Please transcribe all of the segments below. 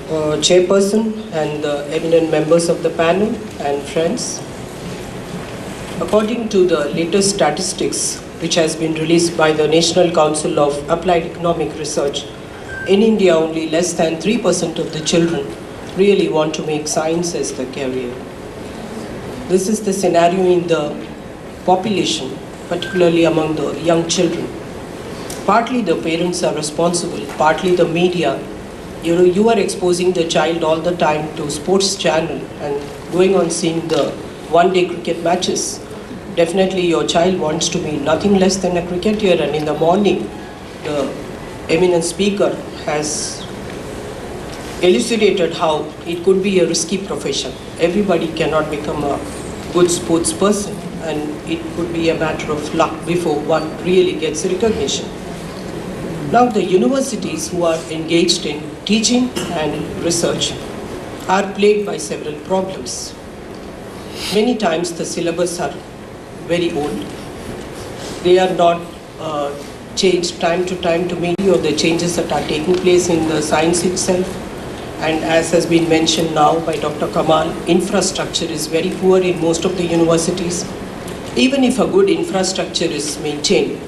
Chairperson and the eminent members of the panel and friends. According to the latest statistics which has been released by the National Council of Applied Economic Research, in India only less than 3% of the children really want to make science as the career. This is the scenario in the population, particularly among the young children. Partly the parents are responsible, partly the media. You are exposing the child all the time to sports channel and going on seeing the one-day cricket matches. Definitely your child wants to be nothing less than a cricketer, and in the morning the eminent speaker has elucidated how it could be a risky profession. Everybody cannot become a good sports person, and it could be a matter of luck before one really gets recognition. Now the universities who are engaged in teaching and research are plagued by several problems. Many times the syllabus are very old. They are not changed time to time to meet of the changes that are taking place in the science itself. And as has been mentioned now by Dr. Kamal, infrastructure is very poor in most of the universities. Even if a good infrastructure is maintained,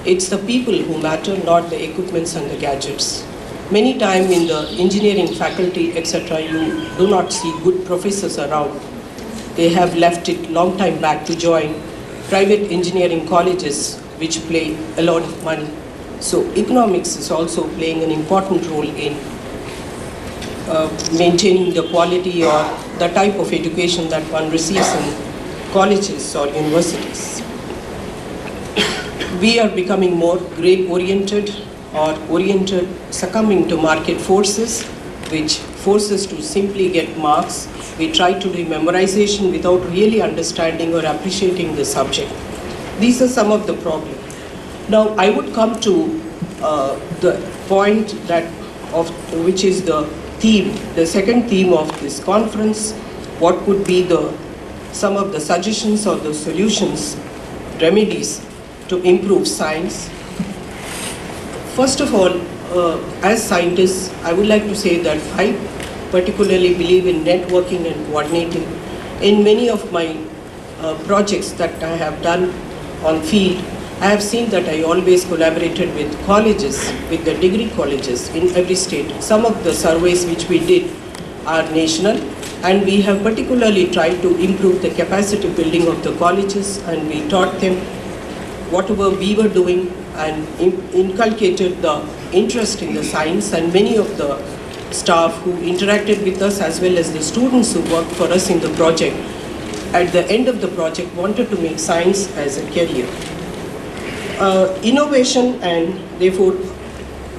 it's the people who matter, not the equipments and the gadgets. Many times in the engineering faculty, etc., you do not see good professors around. They have left it long time back to join private engineering colleges which play a lot of money. So economics is also playing an important role in maintaining the quality or the type of education that one receives in colleges or universities. We are becoming more grade-oriented or oriented, succumbing to market forces, which forces to simply get marks. We try to do memorization without really understanding or appreciating the subject. These are some of the problems. Now, I would come to the point which is the theme, the second theme of this conference. What could be some of the suggestions or the solutions, remedies to improve science? First of all, as scientists, I would like to say that I particularly believe in networking and coordinating. In many of my projects that I have done on field, I have seen that I always collaborated with colleges, with the degree colleges in every state. Some of the surveys which we did are national, and we have particularly tried to improve the capacity building of the colleges, and we taught them whatever we were doing and inculcated the interest in the science, and many of the staff who interacted with us as well as the students who worked for us in the project, at the end of the project wanted to make science as a career. Innovation and therefore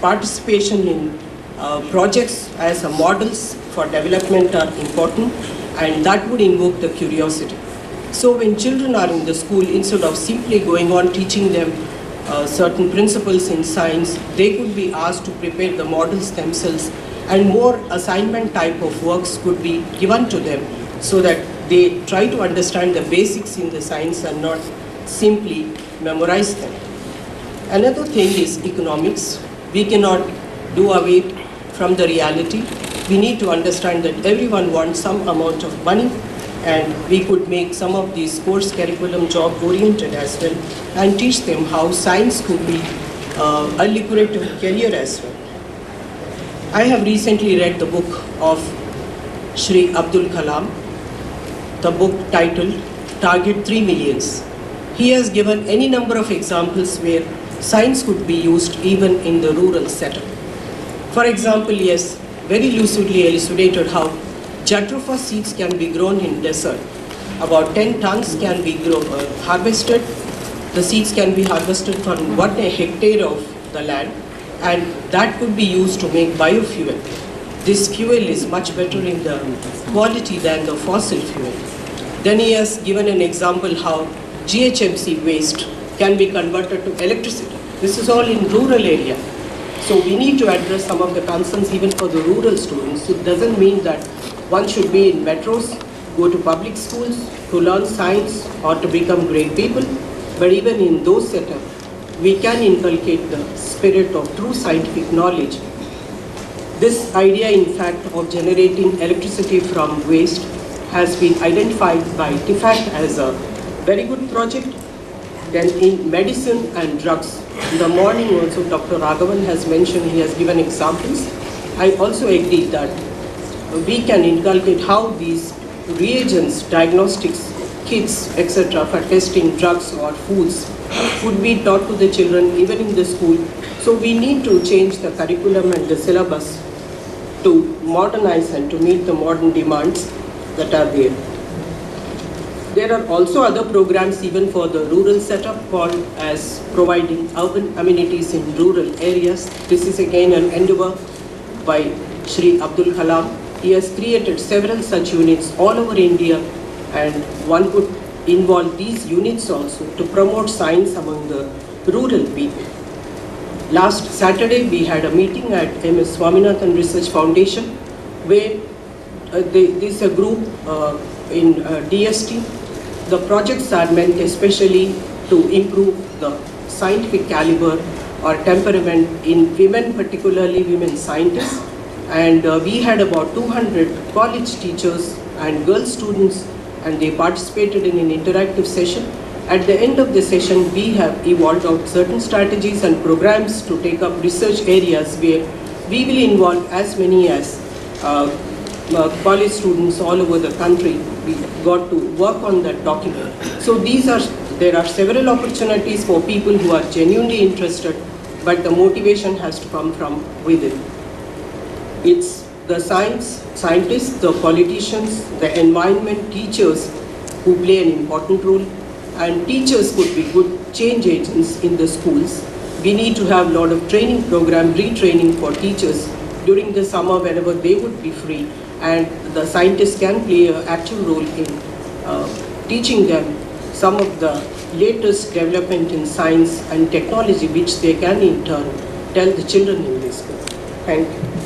participation in projects as models for development are important, and that would invoke the curiosity. So when children are in the school, instead of simply going on teaching them certain principles in science, they could be asked to prepare the models themselves, and more assignment type of works could be given to them so that they try to understand the basics in the science and not simply memorize them. Another thing is economics. We cannot do away from the reality. We need to understand that everyone wants some amount of money, and we could make some of these course curriculum job oriented as well and teach them how science could be a lucrative career as well. I have recently read the book of Shri Abdul Kalam, the book titled Target 3 Millions. He has given any number of examples where science could be used even in the rural setup. For example, he has very lucidly elucidated how jatropha seeds can be grown in desert. About 10 tons can be harvested. The seeds can be harvested from 1 hectare of the land, and that could be used to make biofuel. This fuel is much better in the quality than the fossil fuel. Then he has given an example how GHMC waste can be converted to electricity. This is all in rural area. So we need to address some of the concerns even for the rural students. It doesn't mean that one should be in metros, go to public schools to learn science or to become great people. But even in those setups, we can inculcate the spirit of true scientific knowledge This idea, in fact, of generating electricity from waste has been identified by TIFAC as a very good project. Then in medicine and drugs, in the morning also Dr. Raghavan has mentioned, he has given examples. I also agree that we can inculcate how these reagents, diagnostics, kits, etc. for testing drugs or foods would be taught to the children even in the school. So we need to change the curriculum and the syllabus to modernize and to meet the modern demands that are there. There are also other programs even for the rural setup called as providing urban amenities in rural areas. This is again an endeavor by Shri Abdul Kalam. He has created several such units all over India, and one could involve these units also to promote science among the rural people. Last Saturday, we had a meeting at MS Swaminathan Research Foundation, where this is a group in DST. The projects are meant especially to improve the scientific caliber or temperament in women, particularly women scientists. And we had about 200 college teachers and girl students, and they participated in an interactive session. At the end of the session, we have evolved out certain strategies and programs to take up research areas where we will involve as many as college students all over the country. We got to work on that document. So there are several opportunities for people who are genuinely interested, but the motivation has to come from within. It's the scientists, the politicians, the environment, teachers who play an important role. And teachers could be good change agents in the schools. We need to have a lot of training program, retraining for teachers during the summer whenever they would be free. And the scientists can play an actual role in teaching them some of the latest development in science and technology, which they can in turn tell the children in this school. Thank you.